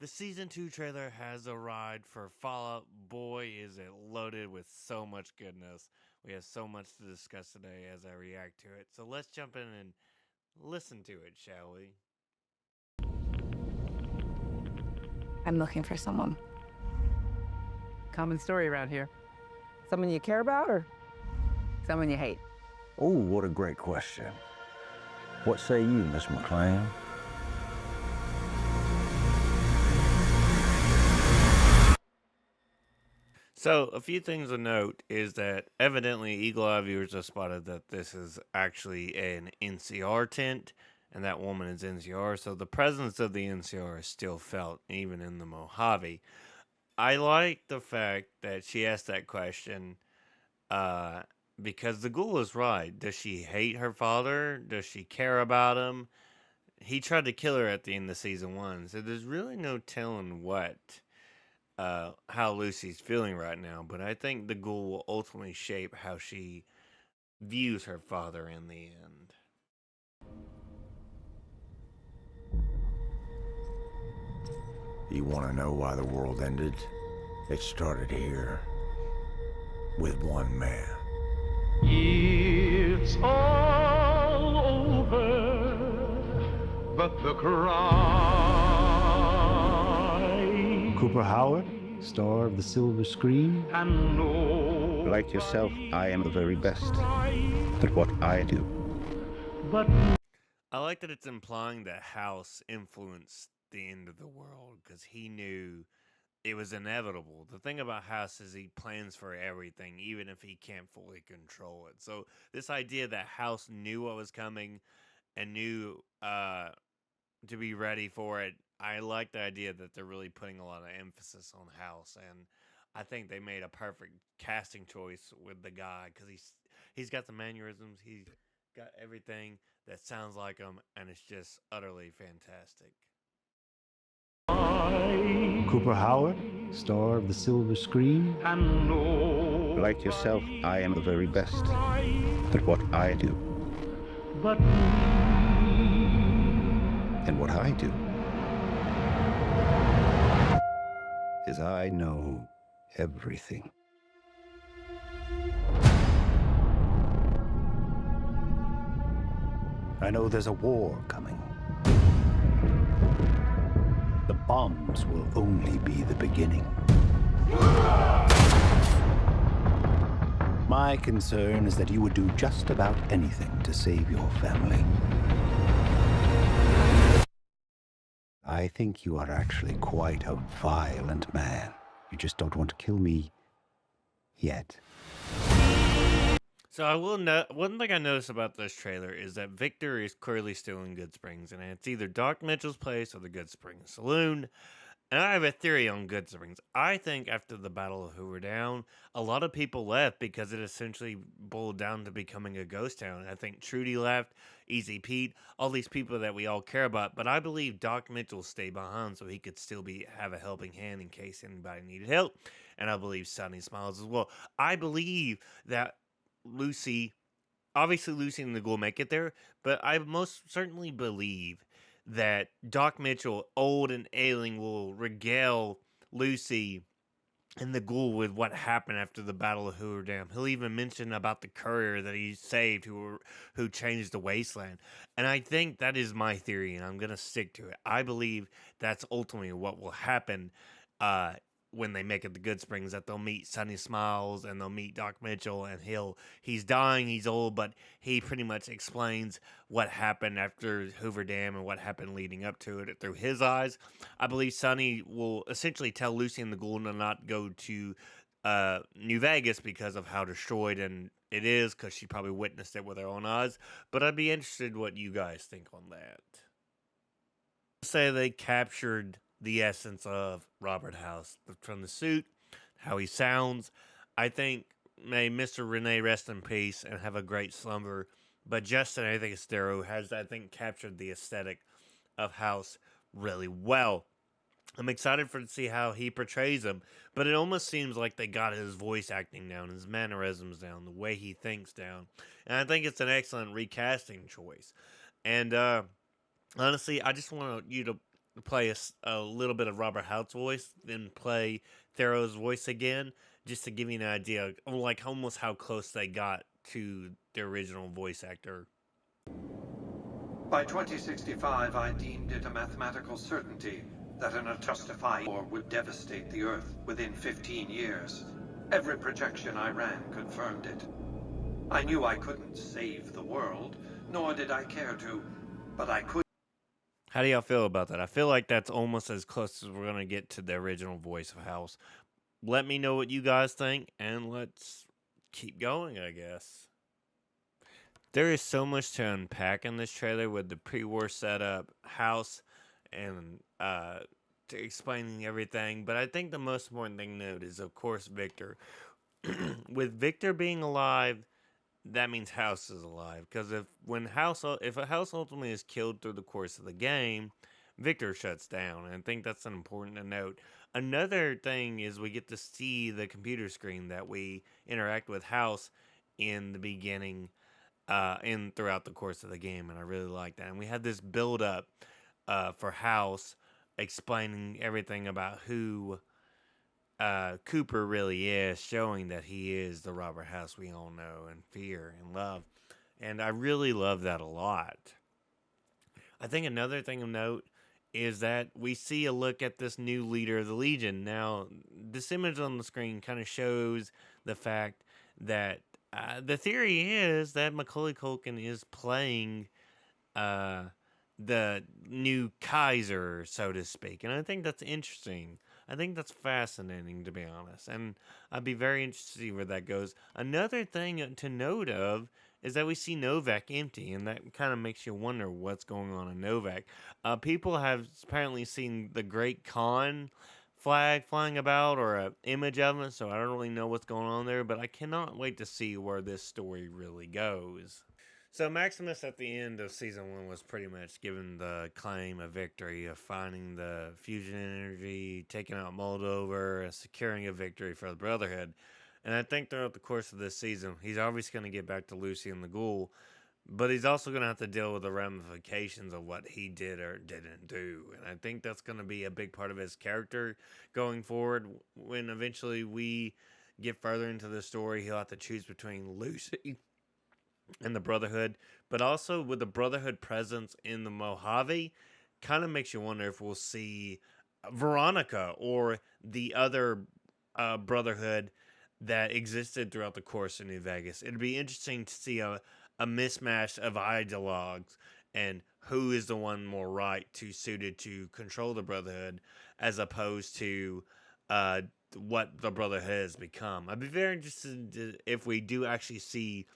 The season 2 trailer has arrived for Fallout. Boy, is it loaded with so much goodness. We have so much to discuss today as I react to it. So let's jump in and listen to it, shall we? I'm looking for someone. Common story around here. Someone you care about or Someone you hate. Oh, what a great question. What say you, Miss McLean? So, a few things to note is that evidently Eagle Eye viewers have spotted that this is actually an NCR tent, and that woman is NCR, so the presence of the NCR is still felt, even in the Mojave. I like the fact that she asked that question uh, because the ghoul is right. Does she hate her father? Does she care about him? He tried to kill her at the end of season 1, so there's really no telling how Lucy's feeling right now, but I think the ghoul will ultimately shape how she views her father in the end. You want to know why the world ended? It started here with one man. It's all over, but the cry. Cooper Howard, star of the silver screen. And no, Like yourself, I am the very best at what I do. but I like that it's implying that House influenced the end of the world because he knew it was inevitable. The thing about House is he plans for everything, even if he can't fully control it. So this idea that House knew what was coming and knew to be ready for it, I like the idea that they're really putting a lot of emphasis on House, and I think they made a perfect casting choice with the guy because he's got the mannerisms, he's got everything that sounds like him, and it's just utterly fantastic. Cooper Howard, star of the silver screen. and no, Like yourself, I am the very best at what I do. but And what I do is I know everything. I know there's a war coming. The bombs will Only be the beginning. My concern is that you would do just about anything to save your family. I think you are actually quite a violent man. You just don't want to kill me yet. So one thing I noticed about this trailer is that Victor is clearly still in Goodsprings, and it's either Doc Mitchell's place or the Goodsprings Saloon. And I have a theory on Goodsprings. I think after the Battle of Hoover Down, a lot of people left because it essentially boiled down to becoming a ghost town. I think Trudy left, Easy Pete, all these people that we all care about. But I believe Doc Mitchell stayed behind so he could still have a helping hand in case anybody needed help. And I believe Sonny Smiles as well. I believe that obviously Lucy and the Ghoul make it there, but I most certainly believe that Doc Mitchell, old and ailing, will regale Lucy and the Ghoul with what happened after the Battle of Hoover Dam. He'll even mention about the courier that he saved who changed the wasteland. And I think that is my theory, and I'm going to stick to it. I believe that's ultimately what will happen when they make it to Goodsprings, that they'll meet Sonny Smiles and they'll meet Doc Mitchell, and he's dying, he's old, but he pretty much explains what happened after Hoover Dam and what happened leading up to it through his eyes. I believe Sonny will essentially tell Lucy and the Ghoul to not go to New Vegas because of how destroyed and it is, because she probably witnessed it with her own eyes. But I'd be interested what you guys think on that. Say they captured the essence of Robert House from the suit, how he sounds. I think may Mr. Renee rest in peace and have a great slumber. But Justin, I think Estero has, captured the aesthetic of House really well. I'm excited to see how he portrays him, but it almost seems like they got his voice acting down, his mannerisms down, the way he thinks down. And I think it's an excellent recasting choice. And honestly, I just want you to play a little bit of Robert Hout's voice, then play Thero's voice again, just to give you an idea, like almost how close they got to the original voice actor. By 2065, I deemed it a mathematical certainty that an unjustified war would devastate the Earth within 15 years. Every projection I ran confirmed it. I knew I couldn't save the world, nor did I care to, but I could. How do y'all feel about that? I feel like that's almost as close as we're going to get to the original voice of House. Let me know what you guys think, and let's keep going, I guess. There is so much to unpack in this trailer with the pre-war setup, House, and to explaining everything. But I think the most important thing to note is, of course, Victor. With Victor being alive, that means House is alive. Because if a House ultimately is killed through the course of the game, Victor shuts down. And I think that's important to note. Another thing is we get to see the computer screen that we interact with House in the beginning and throughout the course of the game, and I really like that. And we had this build up for House explaining everything about who Cooper really is, showing that he is the Robert House we all know and fear and love. And I really love that a lot. I think another thing of note is that we see a look at this new leader of the Legion. Now, this image on the screen kind of shows the fact that the theory is that Macaulay Culkin is playing the new Kaiser, so to speak. And I think that's interesting. I think that's fascinating, to be honest. And I'd be very interested to see where that goes. Another thing to note of is that we see Novak empty, and that kind of makes you wonder what's going on in Novak. People have apparently seen the Great Khan flag flying about, or an image of it, so I don't really know what's going on there, but I cannot wait to see where this story really goes. So Maximus at the end of Season 1 was pretty much given the claim of victory of finding the fusion energy, taking out Moldover, and securing a victory for the Brotherhood. And I think throughout the course of this season, he's obviously going to get back to Lucy and the Ghoul, but he's also going to have to deal with the ramifications of what he did or didn't do. And I think that's going to be a big part of his character going forward. When eventually we get further into the story, he'll have to choose between Lucy and the Brotherhood. But also with the Brotherhood presence in the Mojave, kind of makes you wonder if we'll see Veronica or the other Brotherhood that existed throughout the course of New Vegas. It'd be interesting to see a mismatch of ideologues and who is the one more suited to control the Brotherhood as opposed to what the Brotherhood has become. I'd be very interested if we do actually see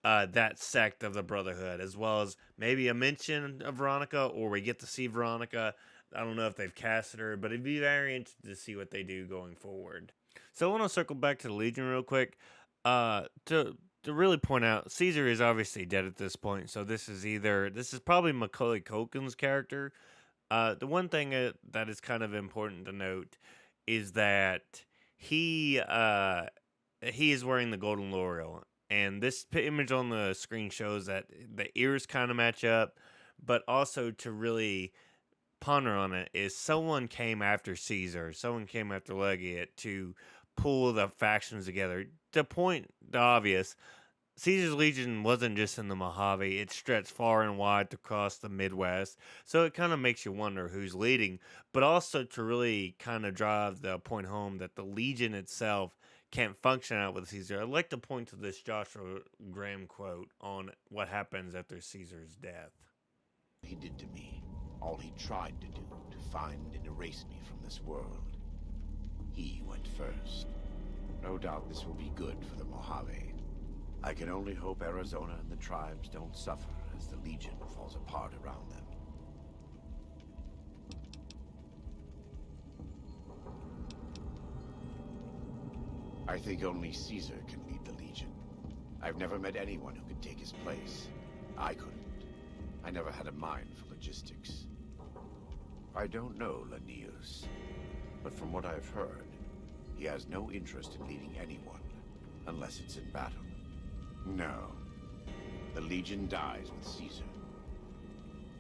that sect of the Brotherhood, as well as maybe a mention of Veronica, or we get to see Veronica. I don't know if they've casted her, but it'd be very interesting to see what they do going forward. So I want to circle back to the Legion real quick to really point out Caesar is obviously dead at this point. So this is probably Macaulay Culkin's character. The one thing that is kind of important to note is that he is wearing the golden laurel, and this image on the screen shows that the ears kind of match up, but also to really ponder on it is someone came after Caesar, someone came after Legiat to pull the factions together. To point the obvious, Caesar's Legion wasn't just in the Mojave, it stretched far and wide across the Midwest, so it kind of makes you wonder who's leading, but also to really kind of drive the point home that the Legion itself can't function out with Caesar. I'd like to point to this Joshua Graham quote on what happens after Caesar's death. He did to me all he tried to do to find and erase me from this world. He went first. No doubt this will be good for the Mojave. I can only hope Arizona and the tribes don't suffer as the Legion falls apart around them. I think only Caesar can lead the Legion. I've never met anyone who could take his place. I couldn't. I never had a mind for logistics. I don't know Linnaeus, but from what I've heard, he has no interest in leading anyone, unless it's in battle. No. The Legion dies with Caesar.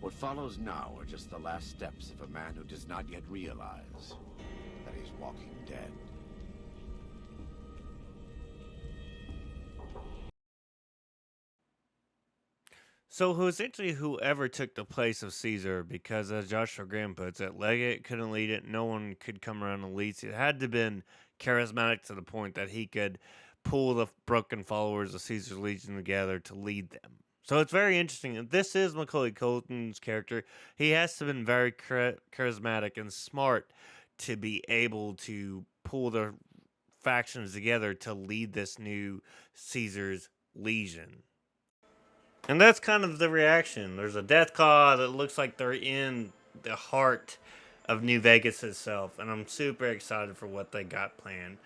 What follows now are just the last steps of a man who does not yet realize that he's walking dead. So essentially whoever took the place of Caesar, because as Joshua Graham puts it, Leggett couldn't lead it, no one could come around and lead it. It had to have been charismatic to the point that he could pull the broken followers of Caesar's Legion together to lead them. So it's very interesting. If this is Macaulay Culkin's character, he has to have been very charismatic and smart to be able to pull the factions together to lead this new Caesar's Legion. And that's kind of the reaction. There's a death claw that looks like they're in the heart of New Vegas itself. And I'm super excited for what they got planned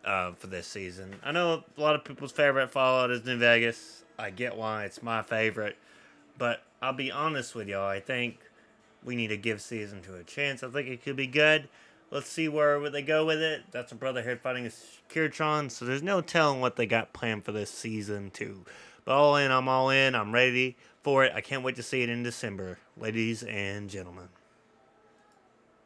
for this season. I know a lot of people's favorite Fallout is New Vegas. I get why. It's my favorite. But I'll be honest with y'all. I think we need to give season 2 a chance. I think it could be good. Let's see where they go with it. That's a Brotherhood fighting a Kirtron. So there's no telling what they got planned for this season 2. But all in, I'm all in. I'm ready for it. I can't wait to see it in December, ladies and gentlemen.